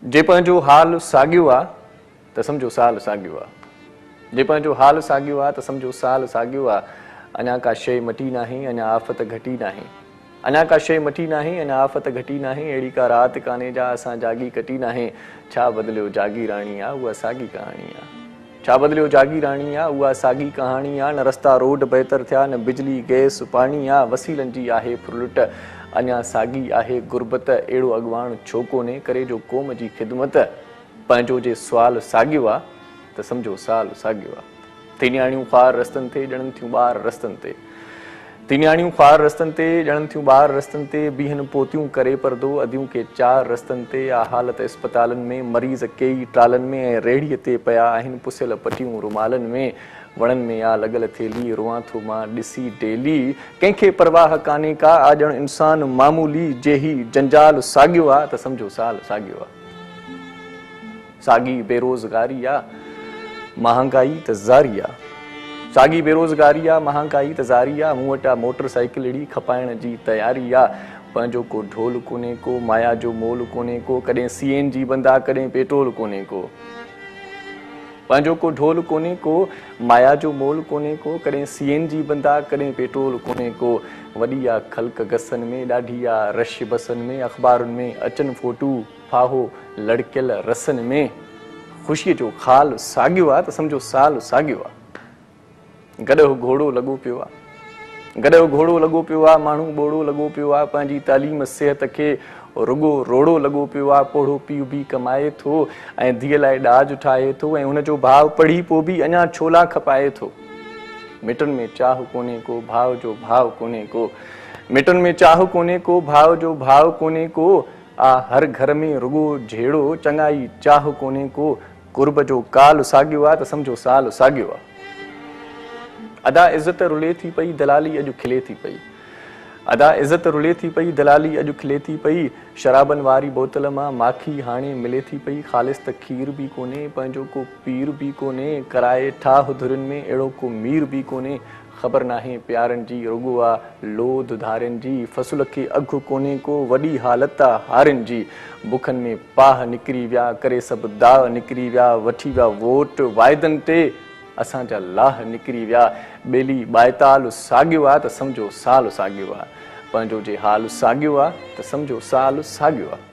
जे पंहिंजो हाल साॻियो आहे त सम्झो साल साॻियो आहे। जे पंहिंजो हाल साॻियो आहे त सम्झो साल साॻियो आहे। अञा का शइ मटी नाहे, अञा आफ़त घटी नाहे। अञा का शइ मटी नाहे, अञा आफ़त घटी नाहे। अहिड़ी का राति कान्हे जा असां जागी कटी नाहे। छा बदिलियो जागी राणी आहे, उहा साॻी कहाणी आहे। छा बदिलियो जागी राणी आहे, उहा साॻी कहाणी आहे। न रस्ता रोड बहितर थिया, न बिजली गैस पाणी आहे। वसीलनि जी आहे फुरलुट, अञा साॻी आहे गुरबत। अहिड़ो अॻवान छो कोन्हे करे जो क़ौम जी ख़िदमत। पंहिंजो जे सुवाल साॻियो आहे त सम्झो साल साॻियो आहे। तिनियाणियूं ख़्वार रस्तनि ते ॼणनि थियूं ॿार रस्तनि ते। तिनियाणियूं ख़्वार रस्तनि ते ॼणनि थियूं ॿार रस्तनि ते। बीहनि पोतियूं करे परदो, अदियूं के चार रस्तनि ते। आ हालत अस्पतालनि में, मरीज़ कई ट्रालनि में ऐं रेड़ीअ ते पिया आहिनि पुसियल पटियूं रुमालनि में। वणनि में आ लॻल थेली, रुआं थो मां ॾिसी डेली। कंहिंखे परवाह कान्हे का, आ ॼण इंसान मामूली। जे ही जंजाल साॻियो आहे त सम्झो साल साॻियो आहे। साॻी बेरोज़गारी आहे, महांगाई त ज़ारी आहे। साॻी बेरोज़गारी आहे, महांगाई त ज़ारी आहे। मूं वटि आहे मोटरसाइकिल अहिड़ी खपाइण जी तयारी आहे। पंहिंजो को ढोल कोन्हे को, माया जो मोल कोन्हे को। कॾहिं CNG बंदि आहे, कॾहिं पेट्रोल कोन्हे को। पंहिंजो को ढोल कोन्हे को, माया जो मोल कोन्हे को। कॾहिं CNG बंदि आहे, कॾहिं पेट्रोल कोन्हे को। वॾी आहे ख़ल्क़ गसनि में, ॾाढी आहे रश बसनि में। अख़बारुनि में अचनि फ़ोटू फाहो लड़कियल रसनि में। ख़ुशीअ जो ख़ाल साॻियो आहे त सम्झो साल साॻियो आहे। गॾो घोड़ो लॻो पियो आहे, गॾो घोड़ो लॻो पियो आहे। माण्हू ॿोड़ो लॻो पियो आहे। पंहिंजी तालीम सिहत खे रुगो रोड़ो लॻो पियो आहे। पोढ़ो पीउ बि कमाए थो ऐं धीअ लाइ ॾाज ठाहे थो ऐं हुनजो भाउ पढ़ी पोइ बि अञा छोला खपाए थो। मिटनि में चाह कोन्हे को, भाव जो भाव कोन्हे को। मिटनि में चाह कोन्हे को, भाव जो भाव कोन्हे को। आ हर घर में रुगो झेड़ो, चङाई चाह कोन्हे को। कुर्ब जो काल साॻियो आहे त सम्झो साल साॻियो आहे। अदा इज़त रुले थी पई, दलाली अॼु खिले थी पई। अदा इज़त रुले थी पई, दलाली अॼु खिले थी पई। शराबनि वारी बोतल मां माखी हाणे मिले थी पई। ख़ालिस त खीर बि कोन्हे, पंहिंजो को पीर बि कोन्हे। कराए ठाह धुरियुनि में अहिड़ो को मीर बि कोन्हे। ख़बर नाहे प्यारनि जी, रुगो आहे लोध धारियुनि जी। फ़सुल खे अघु कोन्हे को, वॾी हालत आहे हारियुनि जी। बुखनि में पाह निकिरी विया, करे सभु दाह निकिरी विया। वठी विया वोट वाइदनि ते, असांजा लाह निकिरी विया। ॿेली ॿाएताल साॻियो आहे त सम्झो साल साॻियो आहे। पंहिंजो जे हाल साॻियो आहे त सम्झो साल साॻियो आहे।